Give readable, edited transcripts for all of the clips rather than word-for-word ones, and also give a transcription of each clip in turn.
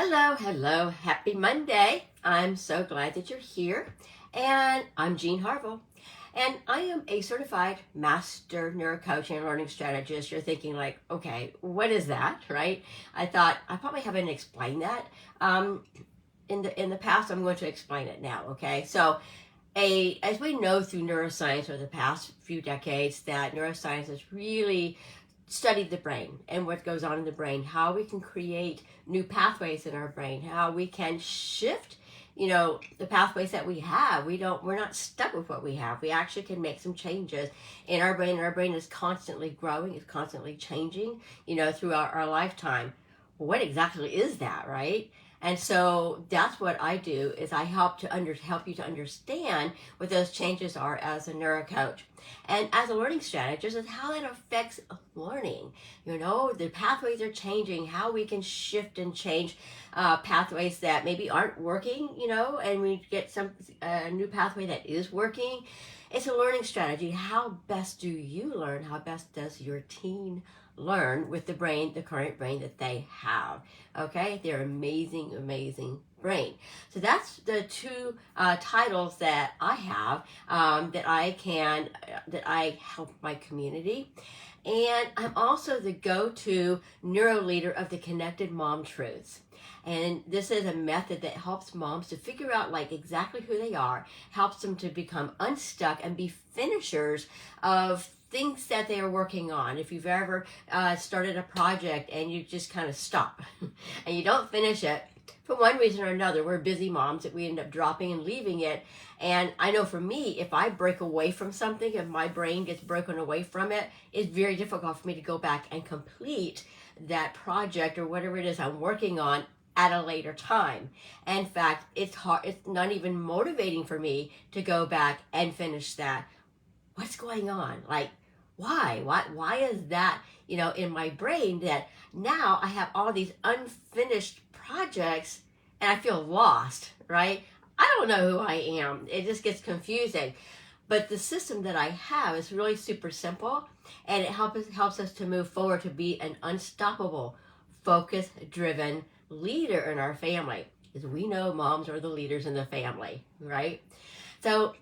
Hello, happy Monday. I'm so glad that you're here. And I'm Jean Harville. And I am a certified master neurocoach and learning strategist. You're thinking like, okay, what is that, right? I thought I probably haven't explained that. In the past, I'm going to explain it now, okay? So as we know through neuroscience over the past few decades, that neuroscience has really studied the brain and what goes on in the brain, how we can create new pathways in our brain, how we can shift, the pathways that we have. We're not stuck with what we have. We actually can make some changes in our brain. Our brain is constantly growing, it's constantly changing, throughout our lifetime. Well, what exactly is that, right? And so that's what I do is I help you to understand what those changes are as a neurocoach. And as a learning strategist, is how that affects learning. The pathways are changing, how we can shift and change pathways that maybe aren't working, and we get some new pathway that is working. It's a learning strategy. How best do you learn? How best does your team learn with the current brain that they have? Okay, they're amazing brain. So that's the two titles that I have, that I help my community. And I'm also the go-to neuro leader of the Connected Mom Truths. And this is a method that helps moms to figure out like exactly who they are, helps them to become unstuck and be finishers of things that they are working on. If you've ever started a project and you just kind of stop and you don't finish it, for one reason or another, we're busy moms that we end up dropping and leaving it. And I know for me, if I break away from something, if my brain gets broken away from it, it's very difficult for me to go back and complete that project or whatever it is I'm working on at a later time. In fact, it's hard. It's not even motivating for me to go back and finish that. What's going on? Like, why is that, in my brain that now I have all these unfinished projects and I feel lost, right? I don't know who I am. It just gets confusing. But the system that I have is really super simple, and it helps us to move forward to be an unstoppable, focus-driven leader in our family. Because we know moms are the leaders in the family, right? So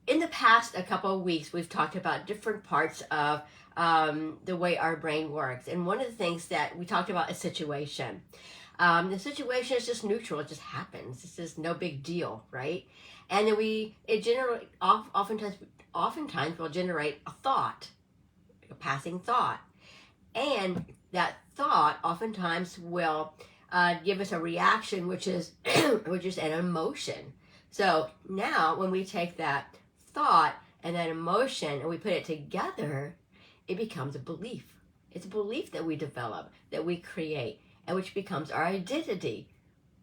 in the past a couple of weeks, we've talked about different parts of the way our brain works. And one of the things that we talked about is situation. The situation is just neutral. It just happens. It's just no big deal, right? And then oftentimes will generate a thought, a passing thought. And that thought oftentimes will give us a reaction, which is an emotion. So now when we take that thought and that emotion and we put it together, it becomes a belief. It's a belief that we develop, that we create, and which becomes our identity,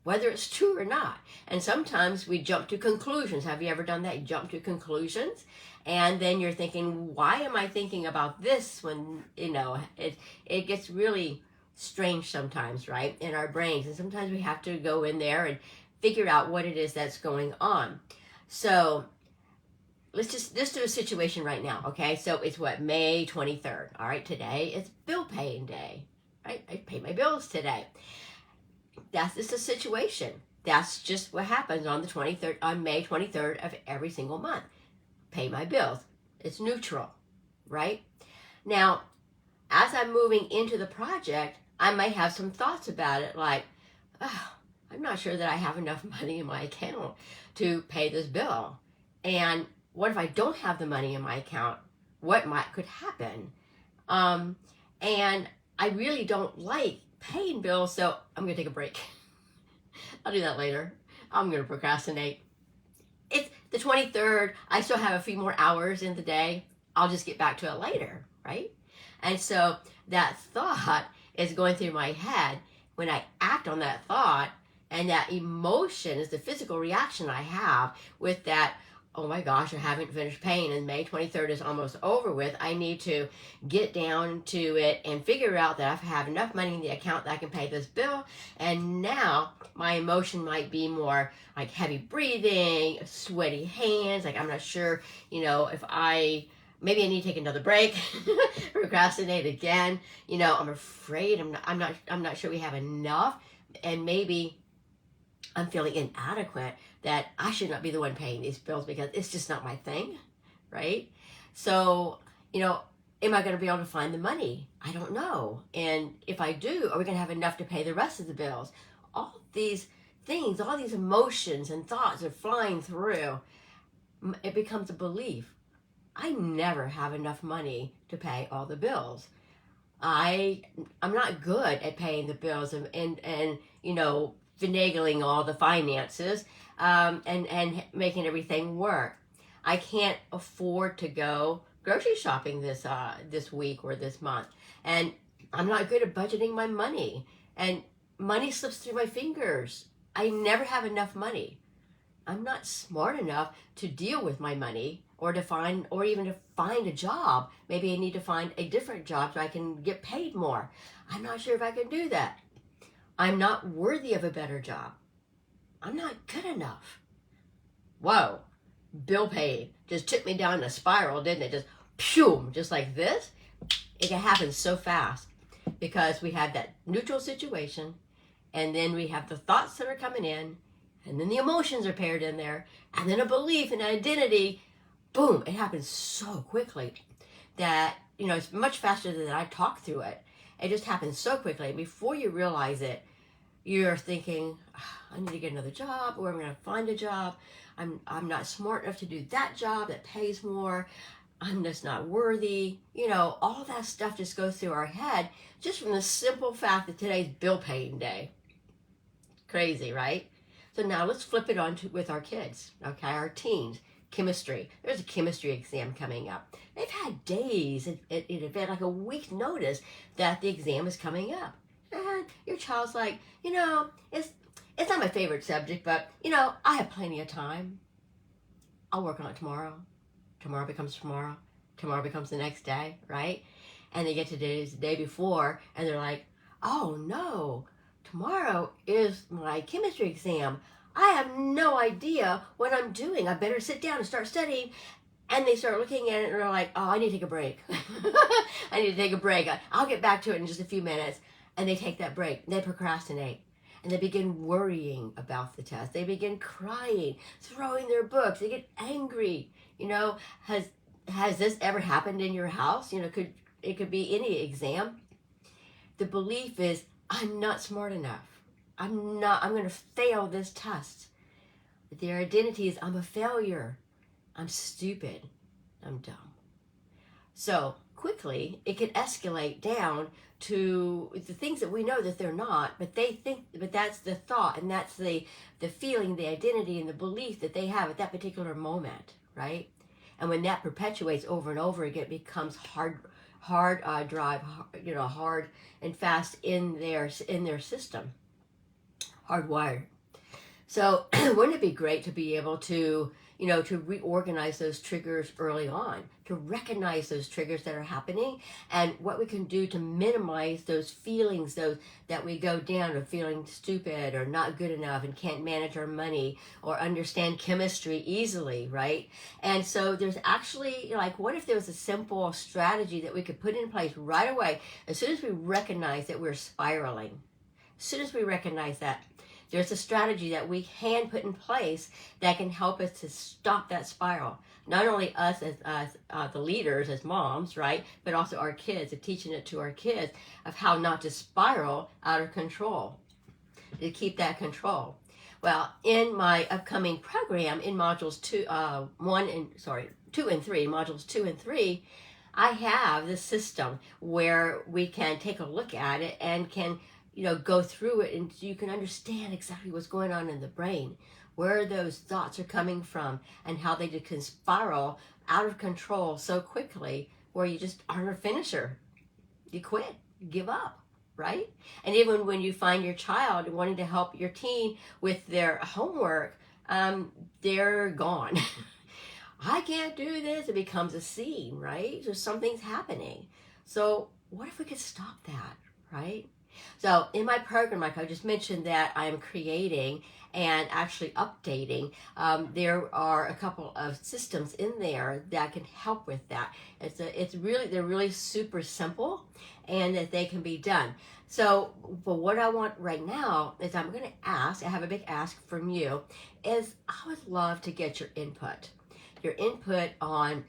whether it's true or not. And sometimes we jump to conclusions. Have you ever done that? You jump to conclusions, and then you're thinking, why am I thinking about this when, it gets really strange sometimes, right, in our brains. And sometimes we have to go in there and figure out what it is that's going on. So let's do a situation right now, okay? So it's May 23rd, all right? Today is bill paying day, right? I pay my bills today. That's just a situation. That's just what happens on May 23rd of every single month. Pay my bills. It's neutral, right? Now, as I'm moving into the project, I might have some thoughts about it like, I'm not sure that I have enough money in my account to pay this bill. And what if I don't have the money in my account? What could happen? And I really don't like paying bills, so I'm going to take a break. I'll do that later. I'm going to procrastinate. It's the 23rd. I still have a few more hours in the day. I'll just get back to it later, right? And so that thought is going through my head. When I act on that thought, and that emotion is the physical reaction I have with that, oh my gosh, I haven't finished paying and May 23rd is almost over with. I need to get down to it and figure out that I have enough money in the account that I can pay this bill. And now my emotion might be more like heavy breathing, sweaty hands, like I'm not sure, if maybe I need to take another break, procrastinate again. I'm afraid I'm not sure we have enough And maybe I'm feeling inadequate, that I should not be the one paying these bills because it's just not my thing, right? So, am I going to be able to find the money? I don't know. And if I do, are we going to have enough to pay the rest of the bills? All these things, all these emotions and thoughts are flying through. It becomes a belief. I never have enough money to pay all the bills. I'm not good at paying the bills and finagling all the finances, and making everything work. I can't afford to go grocery shopping this week or this month, and I'm not good at budgeting my money, and money slips through my fingers. I never have enough money. I'm not smart enough to deal with my money, or even to find a job. Maybe I need to find a different job so I can get paid more. I'm not sure if I can do that. I'm not worthy of a better job. I'm not good enough. Whoa, bill paid just took me down a spiral, didn't it? Just phew, just like this. It can happen so fast because we have that neutral situation, and then we have the thoughts that are coming in, and then the emotions are paired in there, and then a belief and an identity. Boom, it happens so quickly that, it's much faster than I talk through it. It just happens so quickly. Before you realize it, you're thinking, I need to get another job, or I'm going to find a job. I'm not smart enough to do that job that pays more. I'm just not worthy. All that stuff just goes through our head just from the simple fact that today's bill paying day. Crazy, right? So now let's flip it on with our kids, okay, our teens. Chemistry. There's a chemistry exam coming up. They've had days in advance, like a week's notice, that the exam is coming up. And your child's like, it's not my favorite subject, but, I have plenty of time. I'll work on it tomorrow. Tomorrow becomes tomorrow. Tomorrow becomes the next day, right? And they get to the day before, and they're like, oh no, tomorrow is my chemistry exam. I have no idea what I'm doing. I better sit down and start studying. And they start looking at it and they're like, oh, I need to take a break. I need to take a break. I'll get back to it in just a few minutes. And they take that break. They procrastinate. And they begin worrying about the test. They begin crying, throwing their books. They get angry. Has this ever happened in your house? It could be any exam. The belief is, I'm not smart enough. I'm going to fail this test. Their identity is, I'm a failure. I'm stupid. I'm dumb. So quickly, it can escalate down to the things that we know that they're not, but that's the thought, and that's the feeling, the identity, and the belief that they have at that particular moment, right? And when that perpetuates over and over again, it becomes hard and fast in their system. Hardwired. So wouldn't it be great to be able to, to reorganize those triggers early on, to recognize those triggers that are happening, and what we can do to minimize those feelings, that we go down of feeling stupid or not good enough and can't manage our money or understand chemistry easily, right? And so there's actually, what if there was a simple strategy that we could put in place right away as soon as we recognize that we're spiraling? As soon as we recognize that, there's a strategy that we can put in place that can help us to stop that spiral. Not only us as the leaders, as moms, right, but also our kids, and teaching it to our kids of how not to spiral out of control, to keep that control. Well, in my upcoming program in modules 2 and 3, modules 2 and 3, I have this system where we can take a look at it and can go through it, and you can understand exactly what's going on in the brain, where those thoughts are coming from, and how they can spiral out of control so quickly where you just aren't a finisher. You quit, you give up, right? And even when you find your child wanting to help your teen with their homework, they're gone. I can't do this. It becomes a scene, right? So something's happening. So what if we could stop that, right? So in my program, like I just mentioned, that I'm creating and actually updating, there are a couple of systems in there that can help with that. They're really super simple, and that they can be done. So, but what I want right now is I'm going to ask, I have a big ask from you, is I would love to get your input. Your input on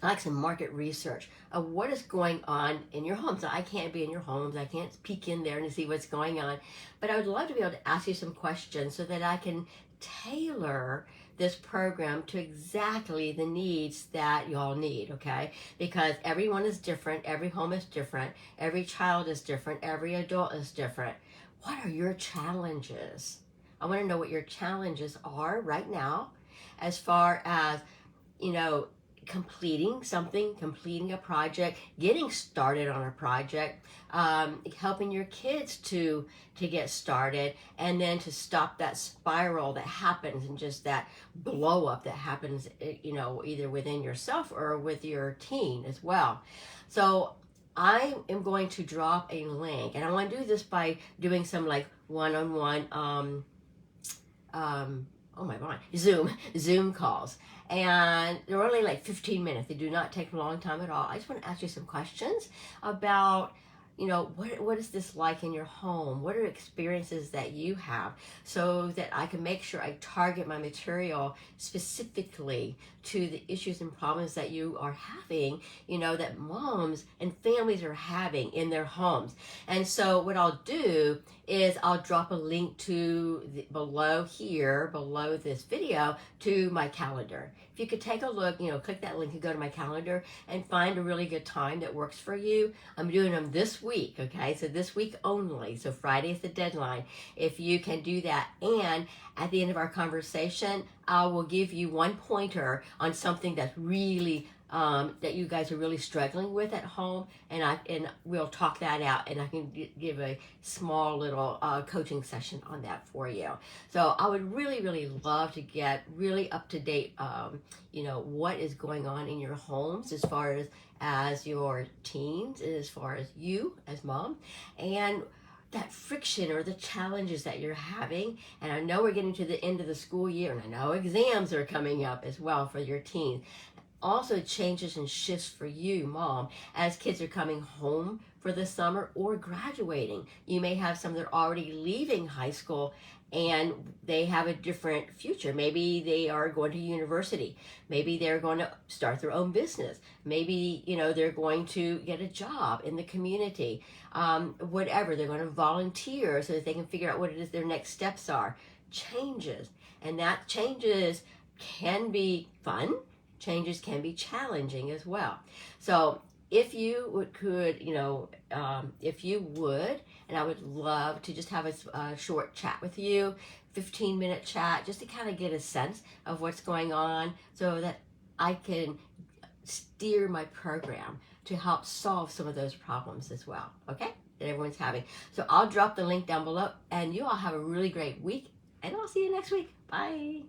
like some market research of what is going on in your homes. Now, I can't be in your homes. I can't peek in there and see what's going on. But I would love to be able to ask you some questions so that I can tailor this program to exactly the needs that y'all need, okay? Because everyone is different. Every home is different. Every child is different. Every adult is different. What are your challenges? I want to know what your challenges are right now as far as, you know, completing something, completing a project, getting started on a project, helping your kids to get started, and then to stop that spiral that happens and just that blow up that happens, you know, either within yourself or with your teen as well. So I am going to drop a link, and I want to do this by doing some like one-on-one oh my god, Zoom calls. And they're only like 15 minutes. They do not take a long time at all. I just want to ask you some questions about, you know, what is this like in your home? What are experiences that you have, so that I can make sure I target my material specifically to the issues and problems that you are having, you know, that moms and families are having in their homes. And so what I'll do is I'll drop a link to below here, below this video, to my calendar. If you could take a look, you know, click that link and go to my calendar and find a really good time that works for you. I'm doing them this week, okay? So this week only. So Friday is the deadline. If you can do that, and at the end of our conversation, I will give you one pointer on something that's really that you guys are really struggling with at home, and we'll talk that out, and I can give a small little coaching session on that for you. So I would really love to get really up to date, you know, what is going on in your homes as far as your teens, as far as you as mom, and that friction or the challenges that you're having. And I know we're getting to the end of the school year, and I know exams are coming up as well for your teens. Also changes and shifts for you, mom, as kids are coming home for the summer or graduating. You may have some that are already leaving high school and they have a different future. Maybe they are going to university. Maybe they're going to start their own business. Maybe, you know, they're going to get a job in the community. Whatever, they're going to volunteer so that they can figure out what it is their next steps are. Changes. And that changes can be fun. Changes can be challenging as well. So if you could, you know, if you would, and I would love to just have a short chat with you, 15-minute chat, just to kind of get a sense of what's going on so that I can steer my program to help solve some of those problems as well, okay, that everyone's having. So I'll drop the link down below, and you all have a really great week, and I'll see you next week. Bye.